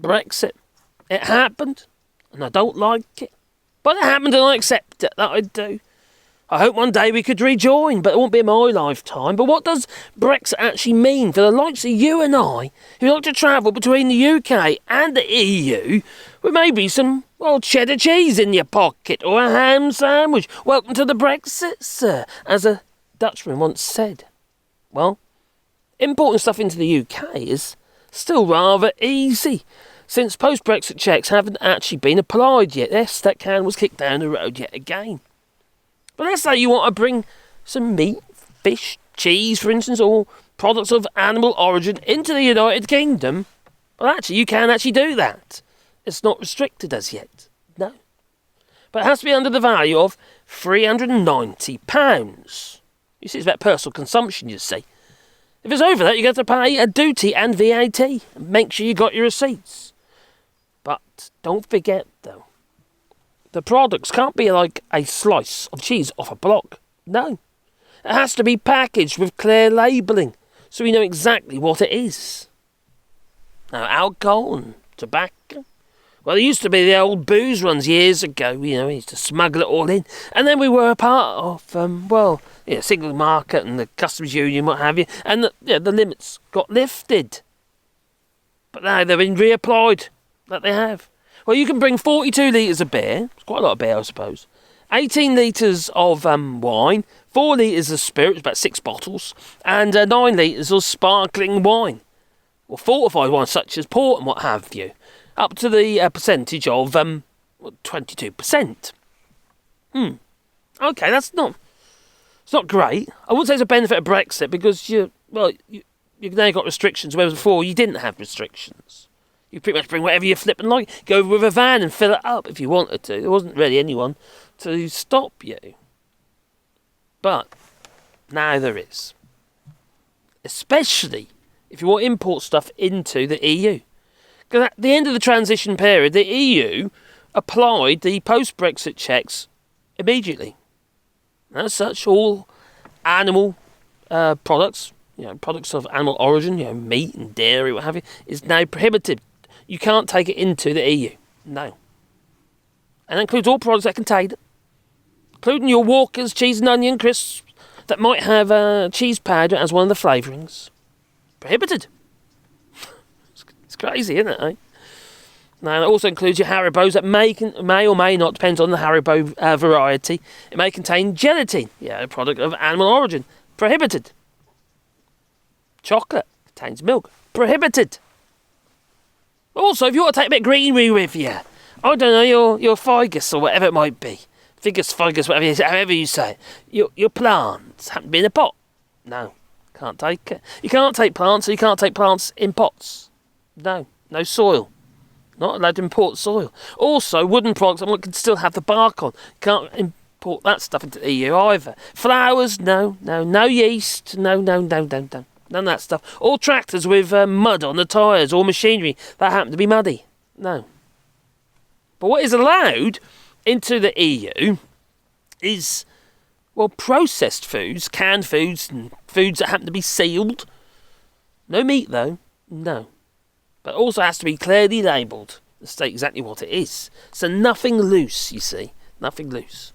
Brexit. It happened, and I don't like it. But it happened and I accept it, that I do. I hope one day we could rejoin, but it won't be in my lifetime. But what does Brexit actually mean for the likes of you and I, who like to travel between the UK and the EU, with maybe some, well, cheddar cheese in your pocket or a ham sandwich? Welcome to the Brexit, sir, as a Dutchman once said. Well, importing stuff into the UK is still rather easy, since post-Brexit checks haven't actually been applied yet. Yes, that can was kicked down the road yet again. But let's say you want to bring some meat, fish, cheese, for instance, or products of animal origin into the United Kingdom. Well, actually, you can actually do that. It's not restricted as yet. No. But it has to be under the value of £390. You see, it's about personal consumption, you see. If it's over that, you have to pay a duty and VAT. Make sure you got your receipts. But don't forget, though, the products can't be like a slice of cheese off a block. No. It has to be packaged with clear labelling, so we know exactly what it is. Now, alcohol and tobacco. Well, there used to be the old booze runs years ago. We used to smuggle it all in. And then we were a part of, single market and the customs union, what have you. And the limits got lifted. But now they've been reapplied, that they have. Well, you can bring 42 litres of beer. It's quite a lot of beer, I suppose. 18 litres of wine. 4 litres of spirits, about 6 bottles. And 9 litres of sparkling wine. Or fortified wine, such as port and what have you. Up to the percentage of 22%. Okay, it's not great. I wouldn't say it's a benefit of Brexit because you've now got restrictions, whereas before you didn't have restrictions. You pretty much bring whatever you're flipping like. Go over with a van and fill it up if you wanted to. There wasn't really anyone to stop you. But now there is. Especially if you want to import stuff into the EU. Because at the end of the transition period, the EU applied the post-Brexit checks immediately. As such, all animal products, products of animal origin, meat and dairy, what have you, is now prohibited. You can't take it into the EU. No. And that includes all products that contain it, including your Walker's cheese and onion crisps that might have cheese powder as one of the flavourings. Prohibited. It's crazy, isn't it, eh? Now, it also includes your Haribos that may or may not, depends on the Haribo variety. It may contain gelatin, a product of animal origin. Prohibited. Chocolate contains milk. Prohibited. Also, if you want to take a bit of greenery with you, I don't know, your ficus or whatever it might be. Ficus, however you say it. Your plants happen to be in a pot. No, can't take it. You can't take plants, so you can't take plants in pots. No soil. Not allowed to import soil. Also, wooden products can still have the bark on. Can't import that stuff into the EU either. Flowers, no yeast, no. None of that stuff. All tractors with mud on the tyres or machinery that happen to be muddy. No. But what is allowed into the EU is, processed foods, canned foods, and foods that happen to be sealed. No meat, though. No. But it also has to be clearly labelled to state exactly what it is. So nothing loose, you see. Nothing loose.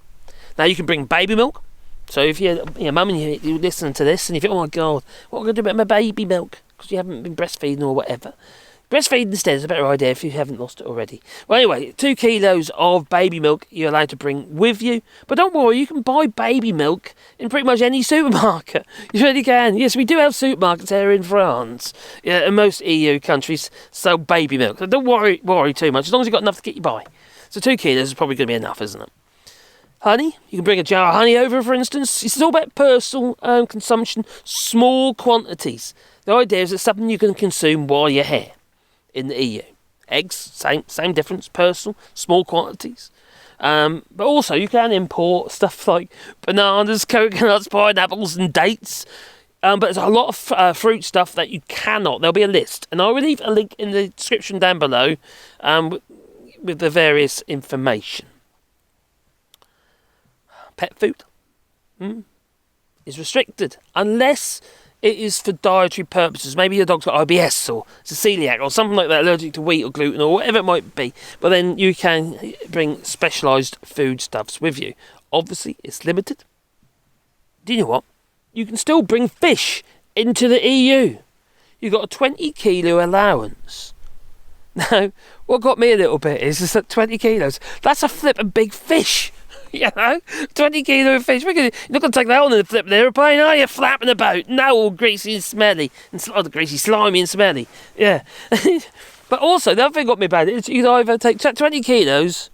Now, you can bring baby milk. So if you're mum and you listen to this and you think, oh my God, what am I going to do about my baby milk? Because you haven't been breastfeeding or whatever. Breastfeeding instead is a better idea if you haven't lost it already. Well, anyway, 2 kilos of baby milk you're allowed to bring with you. But don't worry, you can buy baby milk in pretty much any supermarket. You really can. Yes, we do have supermarkets here in France. Yeah, and most EU countries sell baby milk. So don't worry too much, as long as you've got enough to get you by. So 2 kilos is probably going to be enough, isn't it? Honey, you can bring a jar of honey over, for instance. It's all about personal consumption, small quantities. The idea is it's something you can consume while you're here in the EU. Eggs, same difference, personal, small quantities. But also you can import stuff like bananas, coconuts, pineapples and dates. But there's a lot of fruit stuff that you cannot. There'll be a list. And I'll leave a link in the description down below with the various information. Pet food is restricted unless it is for dietary purposes. Maybe your dog's got IBS or it's a celiac or something like that, allergic to wheat or gluten or whatever it might be. But then you can bring specialised foodstuffs with you. Obviously, it's limited. Do you know what? You can still bring fish into the EU. You've got a 20 kilo allowance. Now, what got me a little bit is that 20 kilos, that's a flippin' big fish. You know, 20 kilo of fish. You're not going to take that on in the flippin' aeroplane, are you? Flapping about. No, all greasy and smelly. Greasy, slimy and smelly. Yeah. But also, the other thing got me about it is you can either take 20 kilos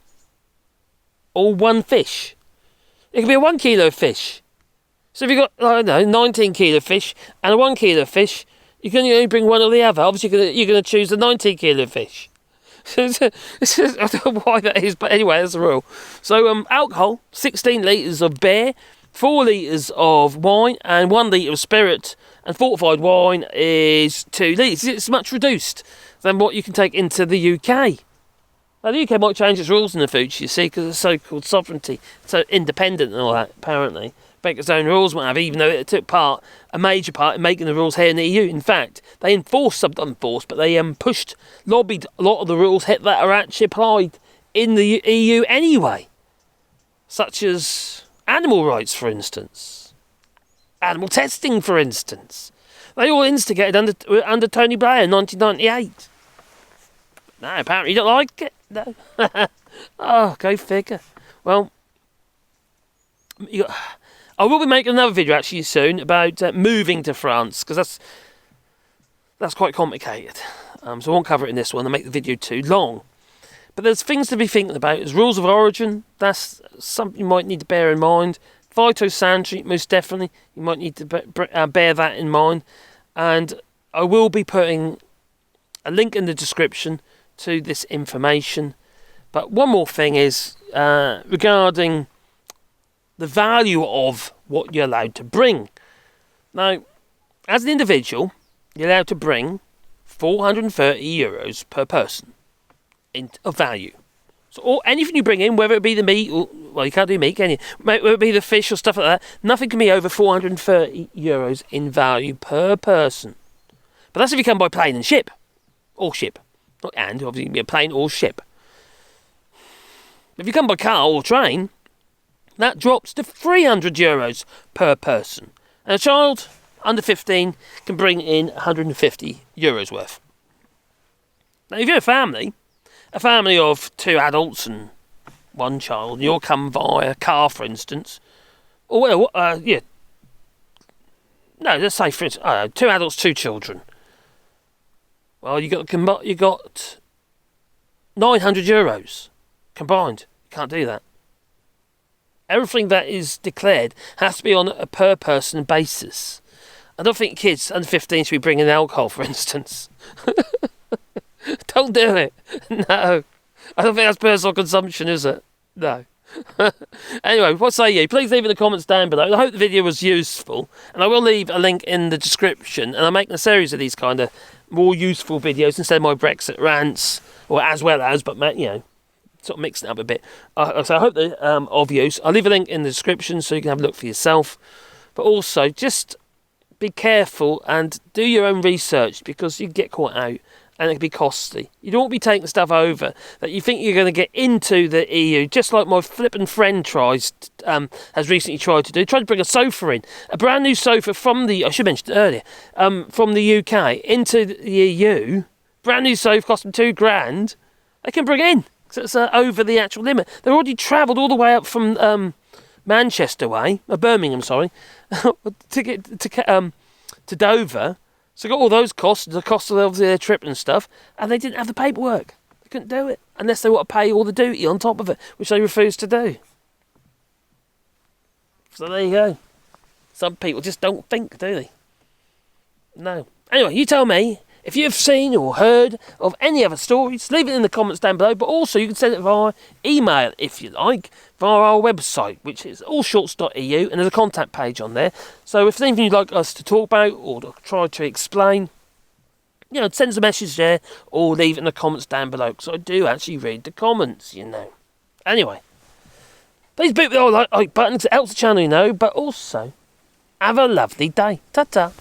or one fish. It can be a 1 kilo fish. So if you've got, I don't know, 19 kilo fish and a 1 kilo fish, you can only bring one or the other. Obviously, you're going to choose the 19 kilo fish. I don't know why that is, but anyway, that's the rule. So, alcohol, 16 litres of beer, 4 litres of wine, and 1 litre of spirit, and fortified wine is 2 litres. It's much reduced than what you can take into the UK. Now, the UK might change its rules in the future, you see, because of so-called sovereignty, so independent and all that, apparently. Make its own rules, might have, even though it took a major part in making the rules here in the EU. In fact, they lobbied a lot of the rules that are actually applied in the EU anyway. Such as animal rights, for instance. Animal testing, for instance. They all instigated under Tony Blair in 1998. No, apparently you don't like it. No. Oh, go figure. Well, I will be making another video actually soon about moving to France, because that's quite complicated. So I won't cover it in this one. I'll make the video too long. But there's things to be thinking about. There's rules of origin. That's something you might need to bear in mind. Phytosanitary, most definitely. You might need to bear that in mind. And I will be putting a link in the description to this information. But one more thing is regarding the value of what you're allowed to bring. Now, as an individual, you're allowed to bring €430 per person of value. So anything you bring in, whether it be the meat, or, well, you can't do meat, can you? Whether it be the fish or stuff like that, nothing can be over €430 in value per person. But that's if you come by plane and ship. Or ship. Not and, obviously, it can be a plane or ship. If you come by car or train, that drops to €300 per person. And a child under 15 can bring in €150 worth. Now, if you're a family of 2 adults and 1 child, and you'll come via car, for instance, or let's say for instance, 2 adults, 2 children. Well, you got €900 combined. You can't do that. Everything that is declared has to be on a per person basis. I don't think kids under 15 should be bringing alcohol, for instance. Don't do it. No. I don't think that's personal consumption, is it? No. Anyway, what say you? Please leave in the comments down below. I hope the video was useful. And I will leave a link in the description. And I'm making a series of these kind of more useful videos instead of my Brexit rants. Or as well as, but, sort of mixing it up a bit. So I hope they're of use. I'll leave a link in the description so you can have a look for yourself. But also, just be careful and do your own research, because you can get caught out and it can be costly. You don't want to be taking stuff over that you think you're going to get into the EU, just like my flippin' friend has recently tried to do. Tried to bring a sofa in, a brand new sofa from I should mention it earlier, from the UK into the EU. Brand new sofa, cost them $2,000. They can bring in. So it's over the actual limit. They've already travelled all the way up from Birmingham, sorry, to get to Dover. So got all those costs, the cost of obviously their trip and stuff, and they didn't have the paperwork. They couldn't do it unless they want to pay all the duty on top of it, which they refused to do. So there you go. Some people just don't think, do they? No. Anyway, you tell me. If you've seen or heard of any other stories, leave it in the comments down below. But also, you can send it via email, if you like, via our website, which is allshorts.eu, and there's a contact page on there. So if there's anything you'd like us to talk about or to try to explain, send us a message there or leave it in the comments down below, because I do actually read the comments, Anyway, please beat the like button because it helps the channel, but also, have a lovely day. Ta-ta.